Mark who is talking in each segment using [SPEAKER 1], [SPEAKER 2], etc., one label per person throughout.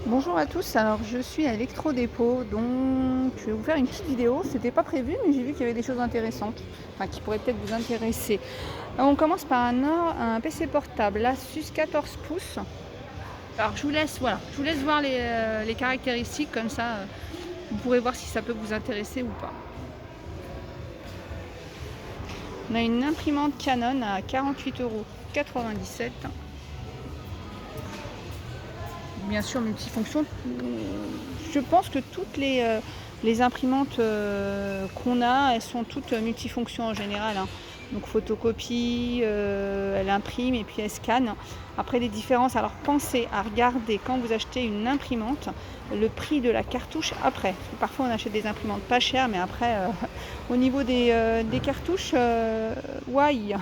[SPEAKER 1] Bonjour à tous, alors je suis à Electro-Dépôt, donc je vais vous faire une petite vidéo. C'était pas prévu, mais j'ai vu qu'il y avait des choses intéressantes, enfin qui pourraient peut-être vous intéresser. Alors, on commence par un PC portable, l'Asus 14 pouces. Alors je vous laisse voir les caractéristiques, comme ça vous pourrez voir si ça peut vous intéresser ou pas. On a une imprimante Canon à 48,97 €. Bien sûr multifonction. Je pense que toutes les imprimantes qu'on a, elles sont toutes multifonctions en général, hein. Donc photocopie, elle imprime et puis elle scanne. Après les différences, alors pensez à regarder quand vous achetez une imprimante, le prix de la cartouche après. Parce que parfois on achète des imprimantes pas chères, mais après au niveau des cartouches, why.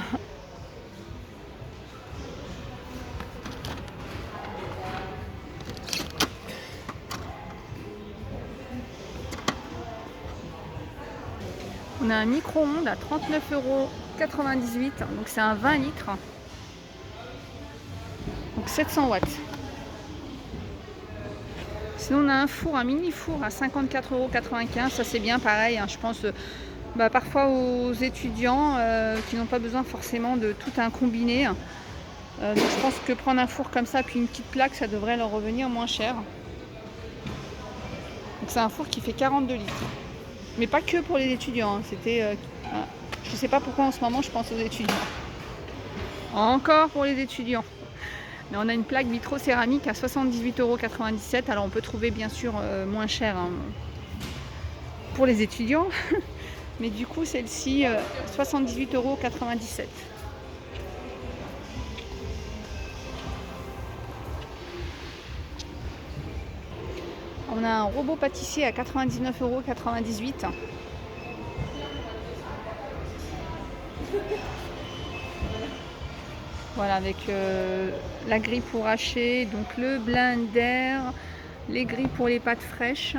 [SPEAKER 1] On a un micro-ondes à 39,98 €, donc c'est un 20 litres, donc 700 watts. Sinon on a un four, un mini four à 54,95 €, ça c'est bien pareil, hein, je pense parfois aux étudiants qui n'ont pas besoin forcément de tout un combiné. Donc je pense que prendre un four comme ça puis une petite plaque, ça devrait leur revenir moins cher. Donc c'est un four qui fait 42 litres. Mais pas que pour les étudiants, hein, voilà. Je ne sais pas pourquoi en ce moment je pense aux étudiants. Encore pour les étudiants. Mais on a une plaque vitrocéramique à 78,97 €. Alors on peut trouver bien sûr moins cher, hein, pour les étudiants. Mais du coup celle-ci 78,97 €. On a un robot pâtissier à 99,98 €. Voilà, avec la grille pour hacher, donc le blender, les grilles pour les pâtes fraîches,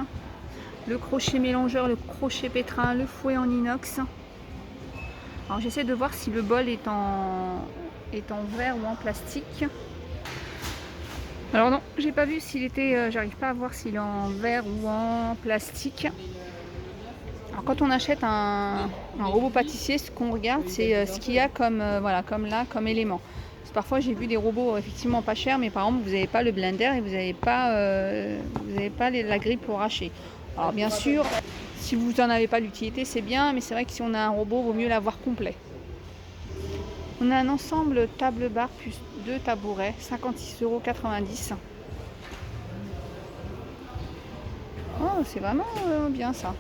[SPEAKER 1] le crochet mélangeur, le crochet pétrin, le fouet en inox. Alors j'essaie de voir si le bol est en verre ou en plastique. Alors non, j'ai pas vu s'il était, j'arrive pas à voir s'il est en verre ou en plastique. Alors quand on achète un robot pâtissier, ce qu'on regarde, c'est ce qu'il y a comme, comme élément. Parce que parfois j'ai vu des robots effectivement pas chers, mais par exemple vous n'avez pas le blender et vous n'avez pas la grille pour hacher. Alors bien sûr, si vous n'en avez pas l'utilité, c'est bien, mais c'est vrai que si on a un robot, il vaut mieux l'avoir complet. On a un ensemble table-bar plus 2 tabourets, 56,90 €. Oh, c'est vraiment bien ça.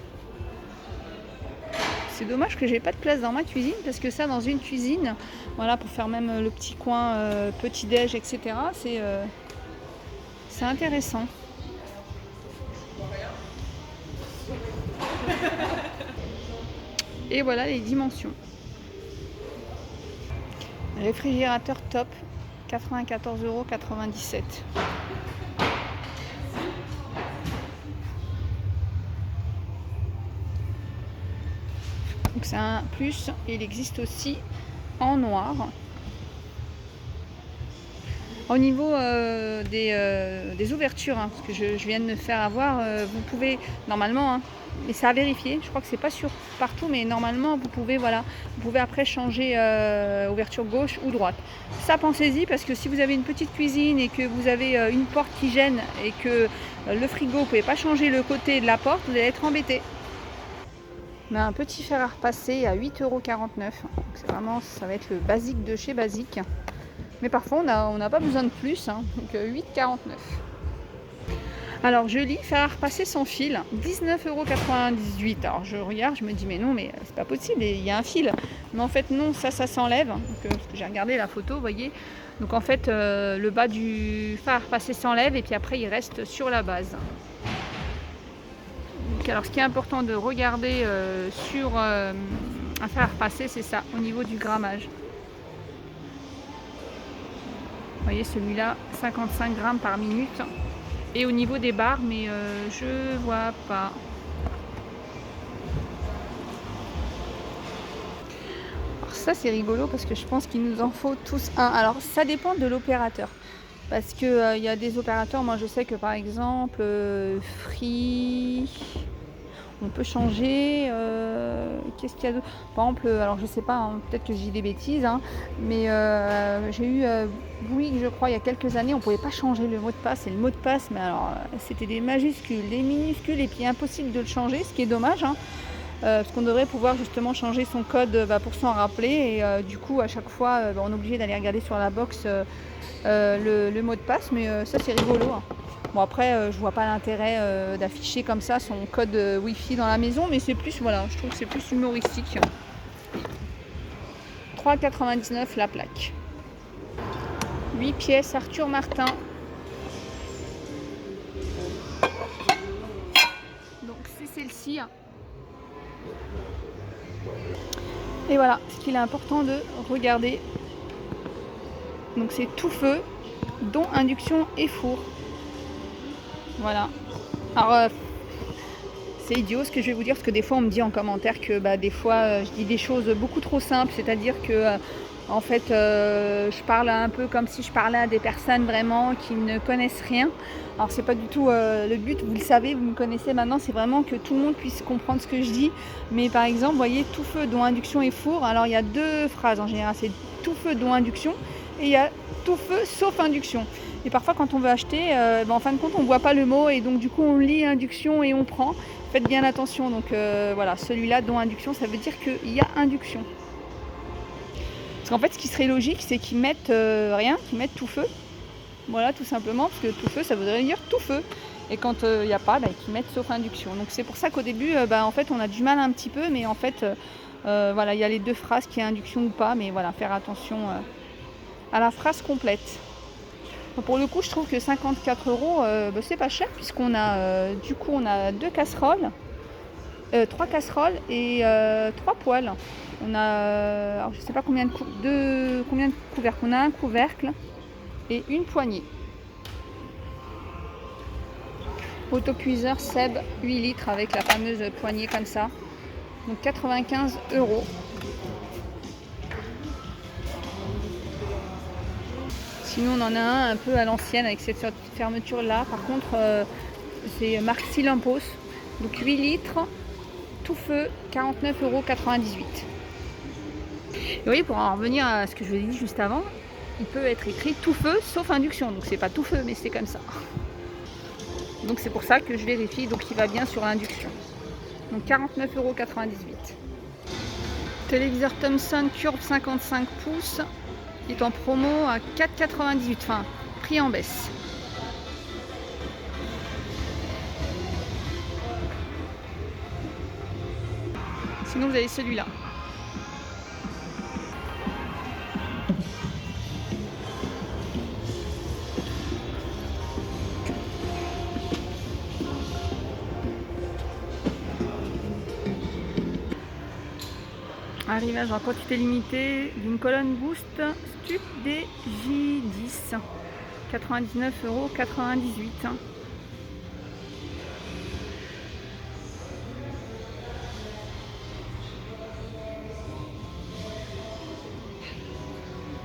[SPEAKER 1] C'est dommage que j'ai pas de place dans ma cuisine, parce que ça, dans une cuisine, voilà, pour faire même le petit coin petit déj, etc. C'est intéressant. Et voilà les dimensions. Réfrigérateur top, 94,97 €. Donc c'est un plus, il existe aussi en noir. Au niveau des ouvertures, hein, parce que je viens de me faire avoir, vous pouvez normalement, hein, mais c'est à vérifier, je crois que c'est pas sûr partout, mais normalement vous pouvez, voilà, vous pouvez après changer ouverture gauche ou droite. Ça, pensez-y, parce que si vous avez une petite cuisine et que vous avez une porte qui gêne et que le frigo, vous pouvez pas changer le côté de la porte, vous allez être embêté. On a un petit fer à repasser à 8,49 €. C'est vraiment, ça va être le basique de chez basique. Mais parfois on n'a pas besoin de plus, hein, donc 8,49 €. Alors je lis, fer à repasser sans fil, 19,98 €. Alors je regarde, je me dis mais non, mais c'est pas possible, il y a un fil. Mais en fait non, ça s'enlève. Donc, parce que j'ai regardé la photo, vous voyez. Donc en fait le bas du fer à repasser s'enlève et puis après il reste sur la base. Donc, alors ce qui est important de regarder sur un fer à repasser, c'est ça, au niveau du grammage. Vous voyez celui-là, 55 grammes par minute. Et au niveau des barres, mais je vois pas. Alors ça c'est rigolo parce que je pense qu'il nous en faut tous un. Alors ça dépend de l'opérateur. Parce que y a des opérateurs, moi je sais que par exemple Free, on peut changer. Qu'est-ce qu'il y a d'autre? Par exemple, alors je sais pas, hein, peut-être que je dis des bêtises, hein, mais j'ai eu Bouygues, je crois, il y a quelques années, on pouvait pas changer le mot de passe. Et le mot de passe, mais alors c'était des majuscules, des minuscules, et puis impossible de le changer, ce qui est dommage, hein, parce qu'on devrait pouvoir justement changer son code pour s'en rappeler. Et du coup, à chaque fois, on est obligé d'aller regarder sur la box le mot de passe, mais ça c'est rigolo, hein. Bon après je vois pas l'intérêt d'afficher comme ça son code Wi-Fi dans la maison, mais c'est plus, voilà, je trouve que c'est plus humoristique. 3,99 la plaque. 8 pièces Arthur Martin. Donc c'est celle-ci. Et voilà ce qu'il est important de regarder. Donc c'est tout feu, dont induction et four. Voilà. Alors c'est idiot ce que je vais vous dire, parce que des fois on me dit en commentaire que des fois je dis des choses beaucoup trop simples, c'est-à-dire que en fait je parle un peu comme si je parlais à des personnes vraiment qui ne connaissent rien. Alors c'est pas du tout le but, vous le savez, vous me connaissez maintenant, c'est vraiment que tout le monde puisse comprendre ce que je dis. Mais par exemple, vous voyez, tout feu dont induction et four, alors il y a deux phrases en général, c'est tout feu dont induction et il y a tout feu sauf induction. Et parfois quand on veut acheter, en fin de compte on ne voit pas le mot, et donc du coup on lit induction et on prend. Faites bien attention, donc voilà, celui-là dont induction, ça veut dire qu'il y a induction. Parce qu'en fait ce qui serait logique, c'est qu'ils mettent rien, qu'ils mettent tout feu. Voilà, tout simplement, parce que tout feu ça voudrait dire tout feu. Et quand il n'y a pas, qu'ils mettent sauf induction. Donc c'est pour ça qu'au début, en fait on a du mal un petit peu, mais en fait voilà, il y a les deux phrases qui est induction ou pas, mais voilà, faire attention à la phrase complète. Pour le coup, je trouve que 54 €, c'est pas cher, puisqu'on a du coup on a 2 casseroles, 3 casseroles et 3 poêles. On a, alors je sais pas combien de couvercles. On a un couvercle et une poignée. Autocuiseur Seb 8 litres avec la fameuse poignée comme ça. Donc 95 €. Sinon on en a un peu à l'ancienne avec cette fermeture là. Par contre c'est marque Silampos. Donc 8 litres, tout feu, 49,98 €. Et oui, pour en revenir à ce que je vous ai dit juste avant, il peut être écrit tout feu sauf induction. Donc c'est pas tout feu, mais c'est comme ça. Donc c'est pour ça que je vérifie. Donc il va bien sur l'induction. Donc 49,98 €. Téléviseur Thomson Curve 55 pouces. Il est en promo à 4,98 €, enfin prix en baisse. Sinon vous avez celui-là. Arrivage en quantité limitée d'une colonne Boost Stup DJ10. 99,98 €.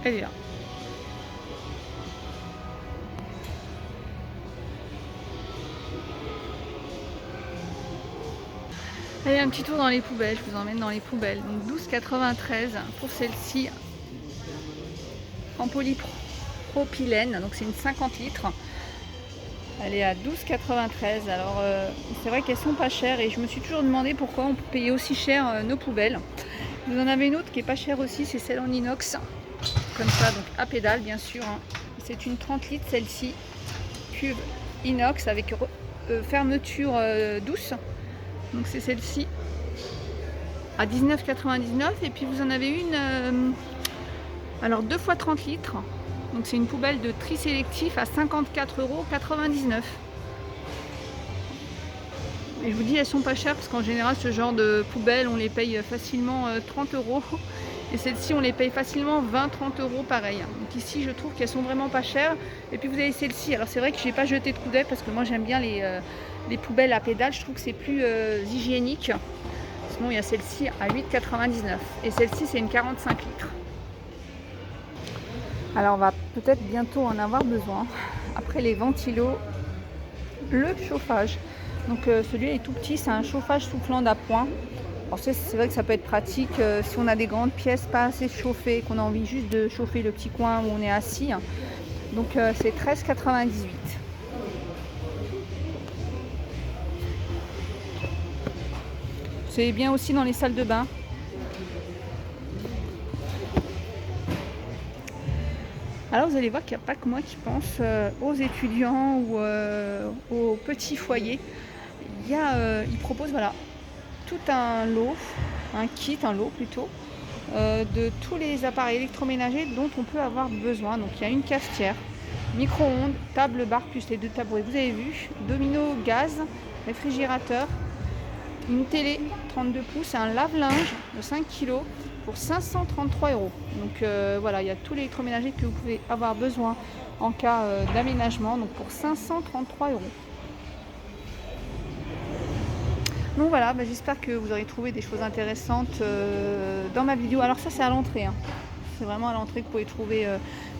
[SPEAKER 1] Elle est là. Allez, un petit tour dans les poubelles, je vous emmène dans les poubelles. Donc 12,93 € pour celle-ci en polypropylène, donc c'est une 50 litres. Elle est à 12,93 €. Alors c'est vrai qu'elles sont pas chères, et je me suis toujours demandé pourquoi on payait aussi cher nos poubelles. Vous en avez une autre qui est pas chère aussi, c'est celle en inox, comme ça, donc à pédale bien sûr, hein. C'est une 30 litres celle-ci, cuve inox avec fermeture douce. Donc c'est celle-ci à 19,99 €. Et puis vous en avez une alors 2 fois 30 litres. Donc c'est une poubelle de tri sélectif à 54,99 €. Et je vous dis, elles sont pas chères, parce qu'en général ce genre de poubelles on les paye facilement 30 €. Et celles-ci on les paye facilement 20-30 € pareil. Donc ici je trouve qu'elles sont vraiment pas chères. Et puis vous avez celle-ci, alors c'est vrai que j'ai pas jeté de coup d'œil parce que moi j'aime bien les poubelles à pédales, je trouve que c'est plus hygiénique. Sinon il y a celle-ci à 8,99 €. Et celle-ci c'est une 45 litres. Alors on va peut-être bientôt en avoir besoin. Après les ventilos, le chauffage. Donc celui-là est tout petit, c'est un chauffage soufflant d'appoint. Alors c'est vrai que ça peut être pratique si on a des grandes pièces pas assez chauffées, qu'on a envie juste de chauffer le petit coin où on est assis. Donc c'est 13,98 €. C'est bien aussi dans les salles de bain. Alors vous allez voir qu'il n'y a pas que moi qui pense aux étudiants ou aux petits foyers. Ils proposent voilà, tout un lot, un lot plutôt, de tous les appareils électroménagers dont on peut avoir besoin. Donc il y a une cafetière, micro-ondes, table bar plus les 2 tabourets, vous avez vu, domino gaz, réfrigérateur, une télé 32 pouces, un lave-linge de 5 kg pour 533 €. Donc voilà, il y a tout l'électroménager que vous pouvez avoir besoin en cas d'aménagement, donc pour 533 €. Donc voilà, j'espère que vous aurez trouvé des choses intéressantes dans ma vidéo. Alors ça c'est à l'entrée, hein. C'est vraiment à l'entrée que vous pouvez trouver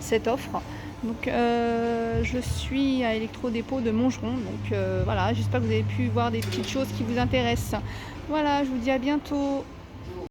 [SPEAKER 1] cette offre. Donc je suis à Electrodépôt de Montgeron. Donc voilà, j'espère que vous avez pu voir des petites choses qui vous intéressent. Voilà, je vous dis à bientôt.